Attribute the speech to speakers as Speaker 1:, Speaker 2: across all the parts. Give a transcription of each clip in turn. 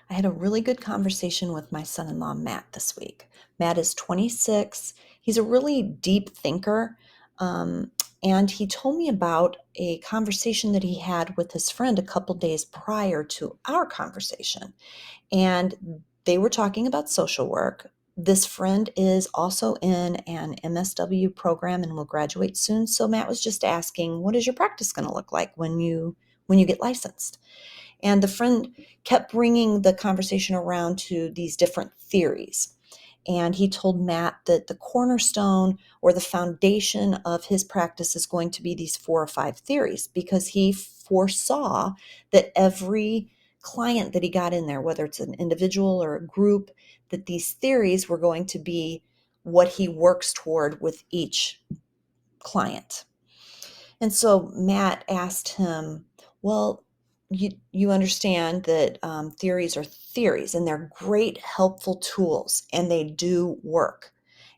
Speaker 1: I had a really good conversation with my son-in-law, Matt, this week. Matt is 26. He's a really deep thinker. Um, and he told me about a conversation that he had with his friend a couple days prior to our conversation. And they were talking about social work. This friend is also in an MSW program and will graduate soon. So Matt was just asking, what is your practice going to look like when you get licensed? And the friend kept bringing the conversation around to these different theories. And he told Matt that the cornerstone or the foundation of his practice is going to be these 4 or 5 theories because he foresaw that every client that he got in there, whether it's an individual or a group, that these theories were going to be what he works toward with each client. And so Matt asked him, well, you understand that theories are theories and they're great, helpful tools and they do work.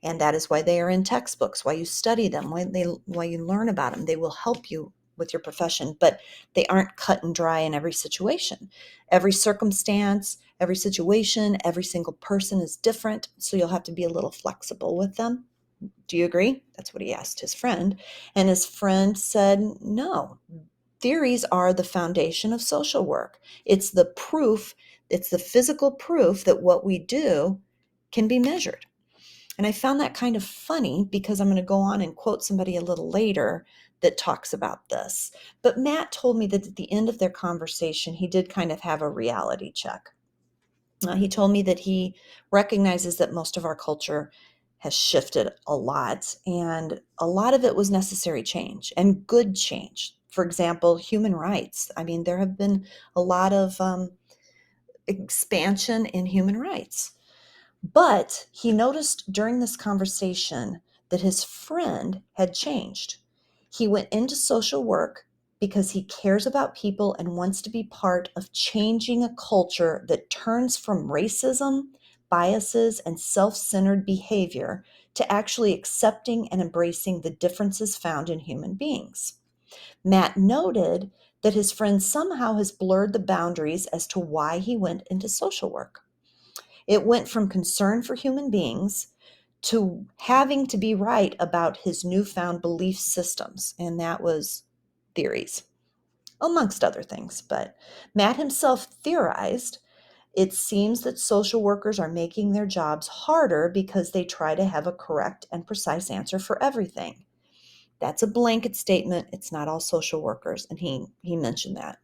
Speaker 1: And that is why they are in textbooks, why you study them, why you learn about them. They will help you with your profession, but they aren't cut and dry in every situation. Every circumstance, every situation, every single person is different. So you'll have to be a little flexible with them. Do you agree? That's what he asked his friend. And his friend said, no. Theories are the foundation of social work. It's the proof, it's the physical proof that what we do can be measured. And I found that kind of funny because I'm going to go on and quote somebody a little later that talks about this. But Matt told me that at the end of their conversation, he did kind of have a reality check. He told me that he recognizes that most of our culture has shifted a lot, and a lot of it was necessary change and good change. For example, human rights. I mean, there have been a lot of expansion in human rights. But he noticed during this conversation that his friend had changed. He went into social work because he cares about people and wants to be part of changing a culture that turns from racism, biases, and self centered behavior to actually accepting and embracing the differences found in human beings. Matt noted that his friend somehow has blurred the boundaries as to why he went into social work. It went from concern for human beings to having to be right about his newfound belief systems, and that was theories, amongst other things. But Matt himself theorized it seems that social workers are making their jobs harder because they try to have a correct and precise answer for everything. That's a blanket statement. It's not all social workers, and he mentioned that.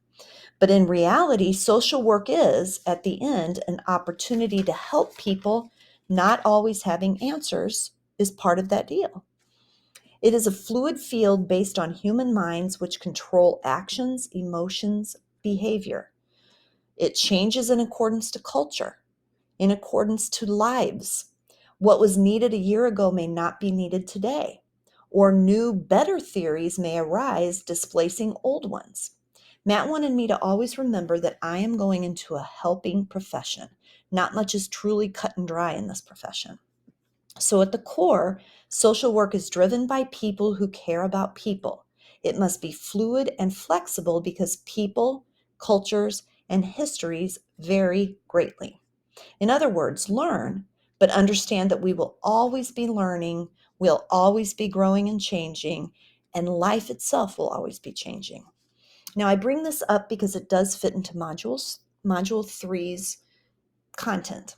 Speaker 1: But in reality, social work is, at the end, an opportunity to help people. Not always having answers is part of that deal. It is a fluid field based on human minds which control actions, emotions, behavior. It changes in accordance to culture, in accordance to lives. What was needed a year ago may not be needed today, or new, better theories may arise, displacing old ones. Matt wanted me to always remember that I am going into a helping profession. Not much is truly cut and dry in this profession. So, at the core, social work is driven by people who care about people. It must be fluid and flexible because people, cultures, and histories vary greatly. In other words, learn, but understand that we will always be learning, we'll always be growing and changing, and life itself will always be changing. Now, I bring this up because it does fit into Module three's content.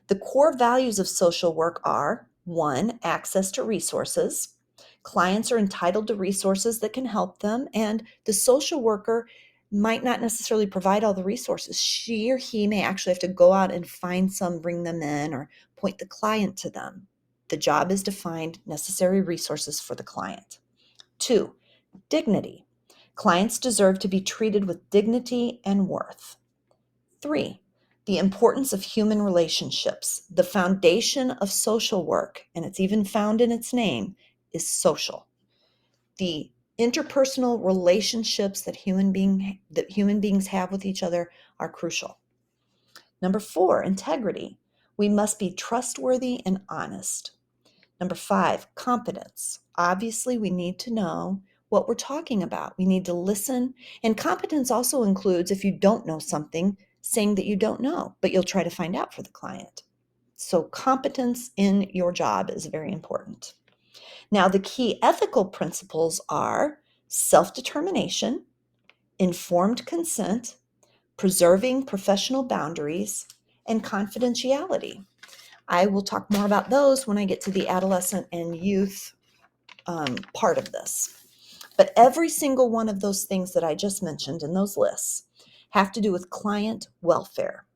Speaker 1: The core values of social work are 1, access to resources. Clients are entitled to resources that can help them, and the social worker might not necessarily provide all the resources. She or he may actually have to go out and find some, bring them in, or point the client to them. The job is to find necessary resources for the client. 2, dignity. Clients deserve to be treated with dignity and worth. 3, the importance of human relationships. The foundation of social work, and it's even found in its name, is social. The interpersonal relationships that human beings have with each other are crucial. Number 4, integrity. We must be trustworthy and honest. Number 5, competence. Obviously, we need to know what we're talking about. We need to listen. And competence also includes, if you don't know something, saying that you don't know, but you'll try to find out for the client. So competence in your job is very important. Now, the key ethical principles are self-determination, informed consent, preserving professional boundaries, and confidentiality. I will talk more about those when I get to the adolescent and youth part of this. But every single one of those things that I just mentioned in those lists have to do with client welfare.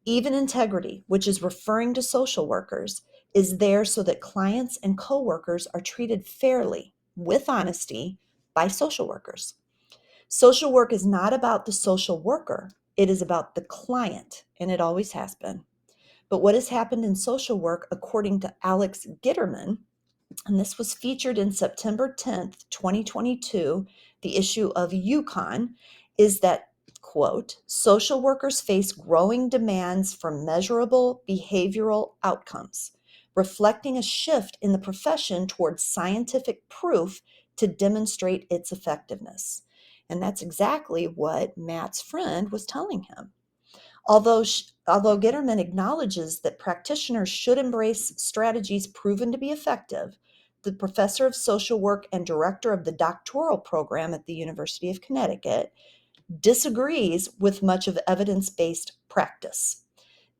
Speaker 1: Even integrity, which is referring to social workers, is there so that clients and coworkers are treated fairly, with honesty, by social workers. Social work is not about the social worker, it is about the client, and it always has been. But what has happened in social work, according to Alex Gitterman, and this was featured in September 10th, 2022, the issue of UConn, is that, quote, social workers face growing demands for measurable behavioral outcomes, reflecting a shift in the profession towards scientific proof to demonstrate its effectiveness. And that's exactly what Matt's friend was telling him. Although Gitterman acknowledges that practitioners should embrace strategies proven to be effective, the professor of social work and director of the doctoral program at the University of Connecticut disagrees with much of evidence-based practice.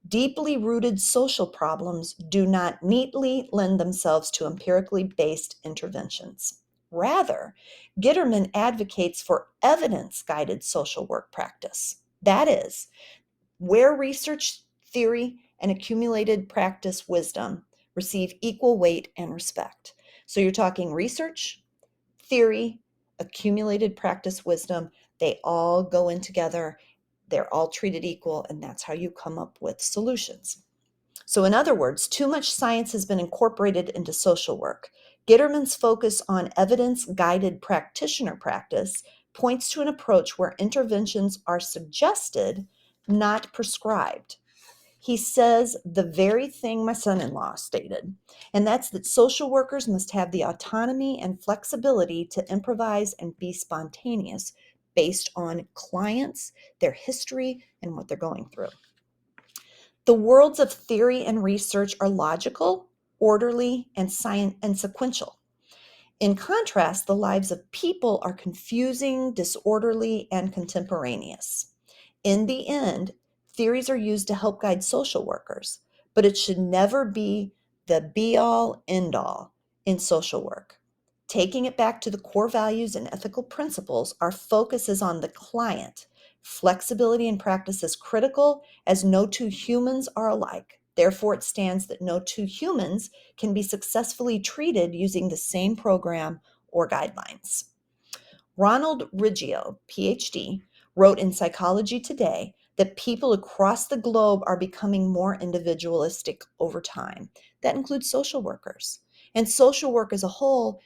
Speaker 1: Deeply rooted social problems do not neatly lend themselves to empirically based interventions. Rather, Gitterman advocates for evidence-guided social work practice. That is, where research, theory, and accumulated practice wisdom receive equal weight and respect. So you're talking research, theory, accumulated practice wisdom, they all go in together. They're all treated equal, and that's how you come up with solutions. So in other words, too much science has been incorporated into social work. Gitterman's focus on evidence-guided practitioner practice points to an approach where interventions are suggested, not prescribed. He says the very thing my son-in-law stated, and that's that social workers must have the autonomy and flexibility to improvise and be spontaneous based on clients, their history, and what they're going through. The worlds of theory and research are logical, orderly, and sequential. In contrast, the lives of people are confusing, disorderly, and contemporaneous. In the end, theories are used to help guide social workers, but it should never be the be-all, end-all in social work. Taking it back to the core values and ethical principles, our focus is on the client. Flexibility in practice is critical, as no two humans are alike. Therefore, it stands that no two humans can be successfully treated using the same program or guidelines. Ronald Riggio, PhD, wrote in Psychology Today that people across the globe are becoming more individualistic over time. That includes social workers. And social work as a whole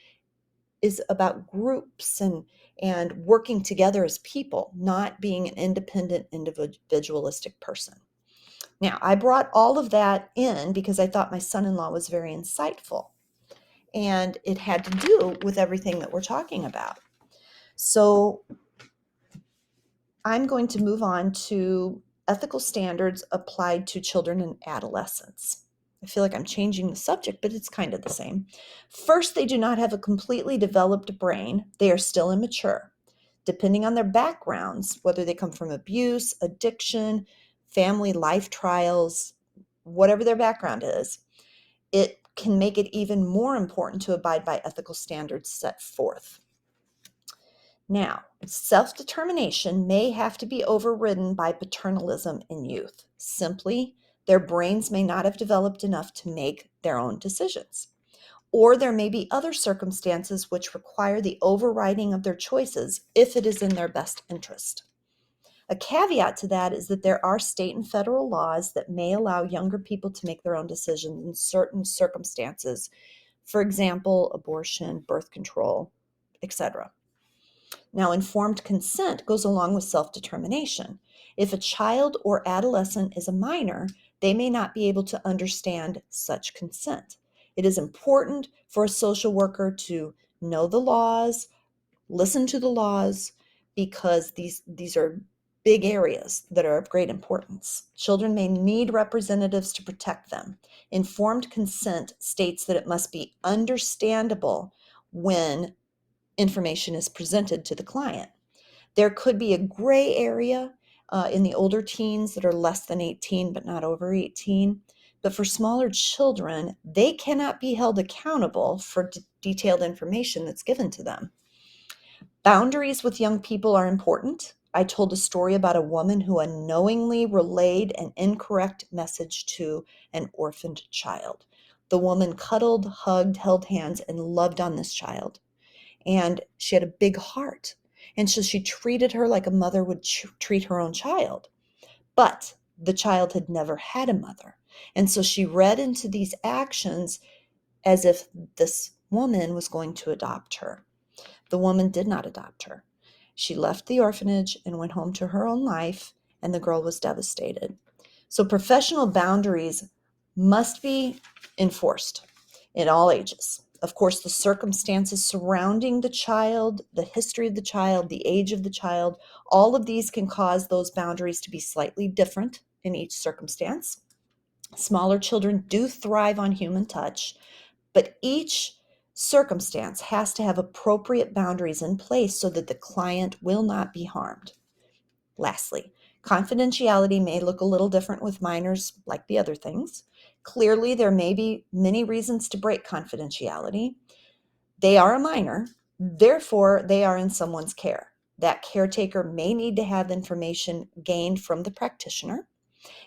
Speaker 1: is about groups and working together as people, not being an independent, individualistic person. Now, I brought all of that in because I thought my son-in-law was very insightful, and it had to do with everything that we're talking about. So I'm going to move on to ethical standards applied to children and adolescents. I feel like I'm changing the subject, but it's kind of the same. First, they do not have a completely developed brain. They are still immature. Depending on their backgrounds, whether they come from abuse, addiction, family life trials, whatever their background is, it can make it even more important to abide by ethical standards set forth. Now, self-determination may have to be overridden by paternalism in youth. Simply, their brains may not have developed enough to make their own decisions. Or there may be other circumstances which require the overriding of their choices if it is in their best interest. A caveat to that is that there are state and federal laws that may allow younger people to make their own decisions in certain circumstances. For example, abortion, birth control, etc. Now, informed consent goes along with self-determination. If a child or adolescent is a minor, they may not be able to understand such consent. It is important for a social worker to know the laws, listen to the laws, because these are big areas that are of great importance. Children may need representatives to protect them. Informed consent states that it must be understandable when information is presented to the client. There could be a gray area in the older teens that are less than 18 but not over 18. But for smaller children, they cannot be held accountable for detailed information that's given to them. Boundaries with young people are important. I told a story about a woman who unknowingly relayed an incorrect message to an orphaned child. The woman cuddled, hugged, held hands, and loved on this child. And she had a big heart. And so she treated her like a mother would treat her own child. But the child had never had a mother. And so she read into these actions as if this woman was going to adopt her. The woman did not adopt her. She left the orphanage and went home to her own life, and the girl was devastated. So professional boundaries must be enforced in all ages. Of course, the circumstances surrounding the child, the history of the child, the age of the child, all of these can cause those boundaries to be slightly different in each circumstance. Smaller children do thrive on human touch, but each circumstance has to have appropriate boundaries in place so that the client will not be harmed. Lastly, confidentiality may look a little different with minors like the other things. Clearly, there may be many reasons to break confidentiality. They are a minor, therefore they are in someone's care. That caretaker may need to have information gained from the practitioner.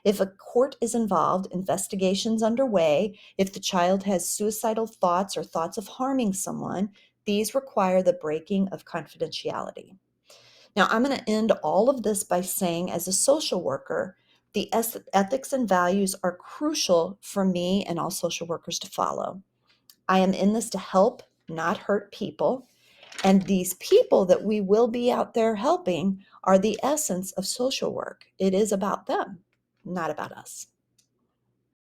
Speaker 1: If a court is involved, investigations underway, if the child has suicidal thoughts or thoughts of harming someone, these require the breaking of confidentiality. Now, I'm going to end all of this by saying, as a social worker, the ethics and values are crucial for me and all social workers to follow. I am in this to help, not hurt people. And these people that we will be out there helping are the essence of social work. It is about them, not about us.